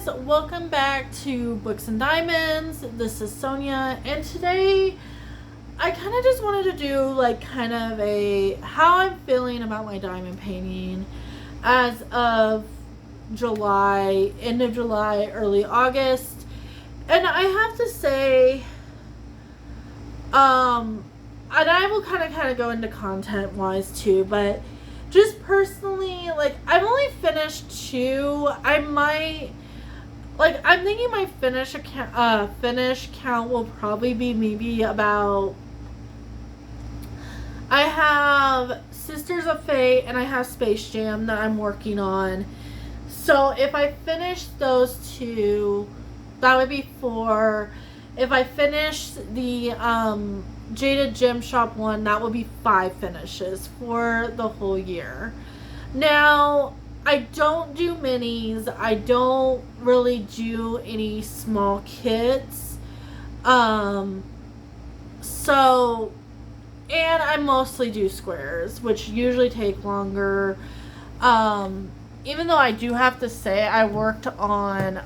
guys, welcome back to Books and Diamonds. This is Sonia, and today I kind of just wanted to do like kind of a how I'm feeling about my diamond painting as of July, end of July, early August. And I have to say, and I will kind of go into content wise too, but just personally, like, I've only finished two. I'm thinking my finish count will probably be maybe about. I have Sisters of Fate and I have Space Jam that I'm working on. So if I finish those two, that would be 4. If I finish the Jaded Gem Shop one, that will be 5 finishes for the whole year. Now, I don't do minis. I don't really do any small kits. And I mostly do squares, which usually take longer. Even though I do have to say I worked on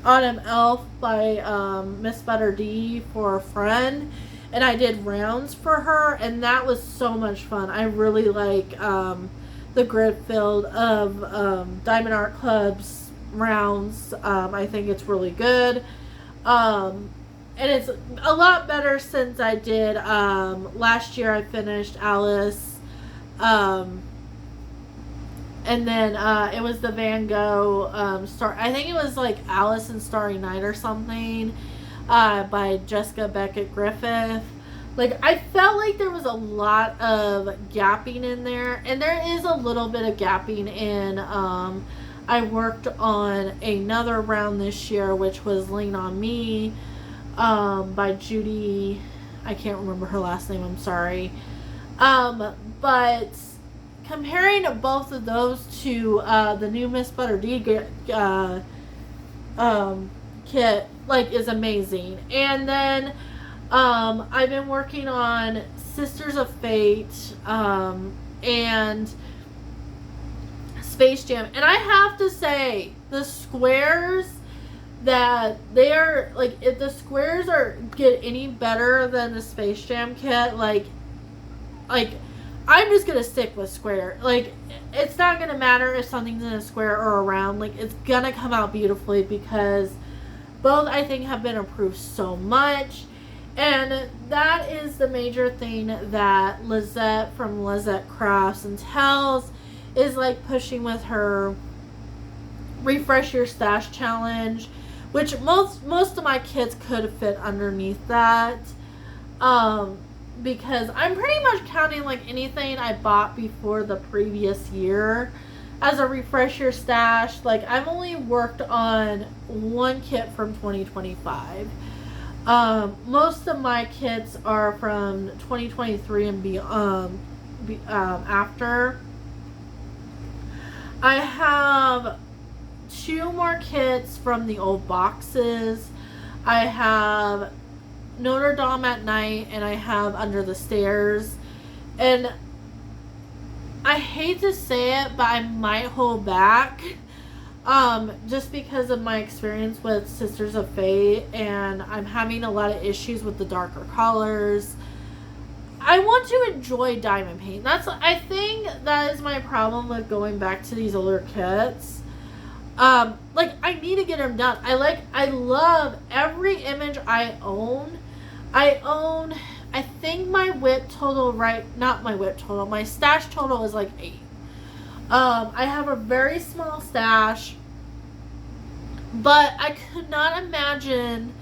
Autumn Elf by Miss Butter D for a friend, and I did rounds for her, and that was so much fun. I really like the grid field of Diamond Art Club's rounds. I think it's really good. And it's a lot better since I did last year. I finished Alice, and then it was the Van Gogh I think it was like Alice and Starry Night or something by Jessica Beckett Griffith. Like, I felt like there was a lot of gapping in there, and there is a little bit of gapping in I worked on another round this year, which was Lean on Me by Judy. I can't remember her last name, I'm sorry. But comparing both of those to the new Miss Butter D kit, like, is amazing. And then I've been working on Sisters of Fate and Space Jam, and I have to say, the squares that they are, like, if the squares get any better than the Space Jam kit, like I'm just gonna stick with square. Like, it's not gonna matter if something's in a square or a round. Like, it's gonna come out beautifully because both, I think, have been improved so much. And that is the major thing that Lizette from Lizette Crafts and Tells is, like, pushing with her Refresh Your Stash challenge, which most of my kits could fit underneath that. Because I'm pretty much counting, like, anything I bought before the previous year as a Refresh Your Stash. Like, I've only worked on one kit from 2025. Most of my kits are from 2023 and after. I have 2 more kits from the old boxes. I have Notre Dame at Night, and I have Under the Stairs. And I hate to say it, but I might hold back just because of my experience with Sisters of Fate, and I'm having a lot of issues with the darker colors. I want to enjoy diamond paint. I think that is my problem with going back to these older kits. Like, I need to get them done. I love every image I own. I think my whip total, my stash total is like 8. I have a very small stash, but I could not imagine,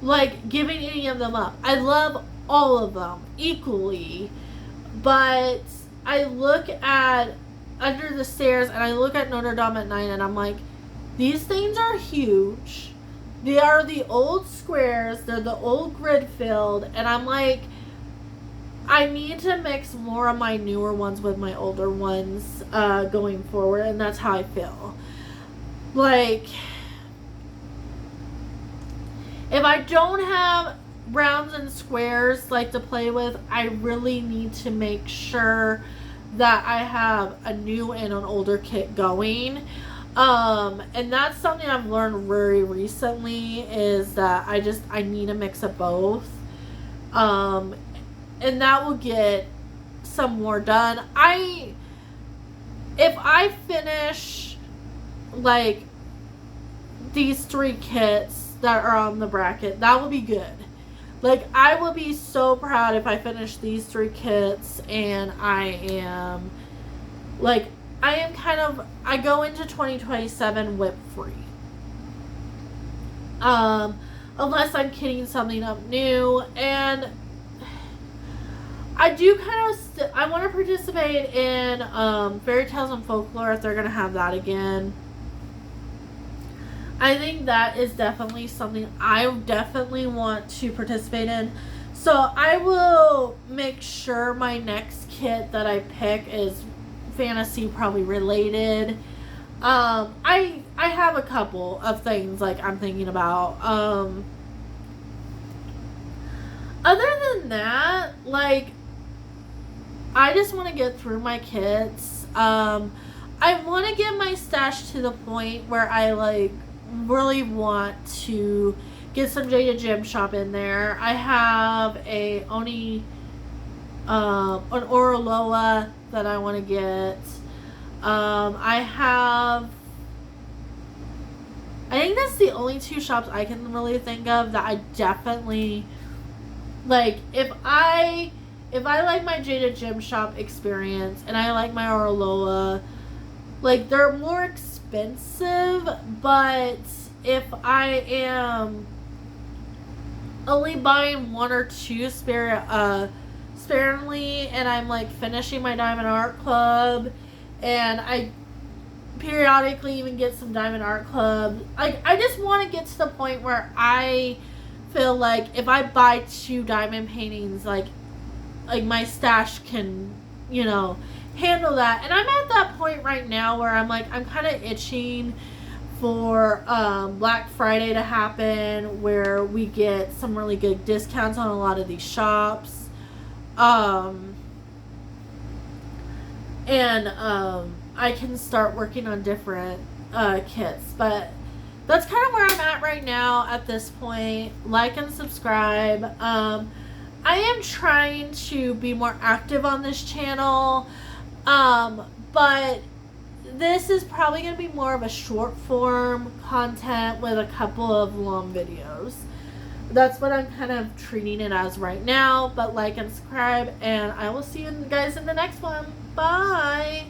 like, giving any of them up. I love all of them equally, but I look at Under the Stairs and I look at Notre Dame at Night, and I'm like, these things are huge. They are the old squares. They're the old grid filled. And I'm like, I need to mix more of my newer ones with my older ones going forward. And that's how I feel. Like, if I don't have rounds and squares, like, to play with, I really need to make sure that I have a new and an older kit going. And that's something I've learned very recently, is that I need a mix of both. Um, and that will get some more done. If I finish like these 3 kits that are on the bracket, that will be good. Like, I will be so proud if I finish these 3 kits, and I am I go into 2027 whip free. Unless I'm kitting something up new. And I do kind of I want to participate in Fairy Tales and Folklore if they're going to have that again. I think that is definitely something I definitely want to participate in. So I will make sure my next kit that I pick is fantasy probably related. I have a couple of things like I'm thinking about. Other than that, like, I just want to get through my kits. I want to get my stash to the point where I like really want to get some Jada Gem Shop in there. I have an Oroloa that I want to get. I think that's the only 2 shops I can really think of that I definitely like. If I like my Jada Gem Shop experience and I like my Oroloa, like, they're more expensive, but if I am only buying 1 or 2 sparingly, and I'm like finishing my Diamond Art Club, and I periodically even get some Diamond Art Club, like, I just want to get to the point where I feel like if I buy 2 diamond paintings, like my stash can, handle that. And I'm at that point right now where I'm like, I'm kind of itching for Black Friday to happen, where we get some really good discounts on a lot of these shops. I can start working on different kits. But that's kind of where I'm at right now at this point. Like and subscribe. I am trying to be more active on this channel. But this is probably going to be more of a short form content with a couple of long videos. That's what I'm kind of treating it as right now. But like and subscribe, and I will see you guys in the next one. Bye!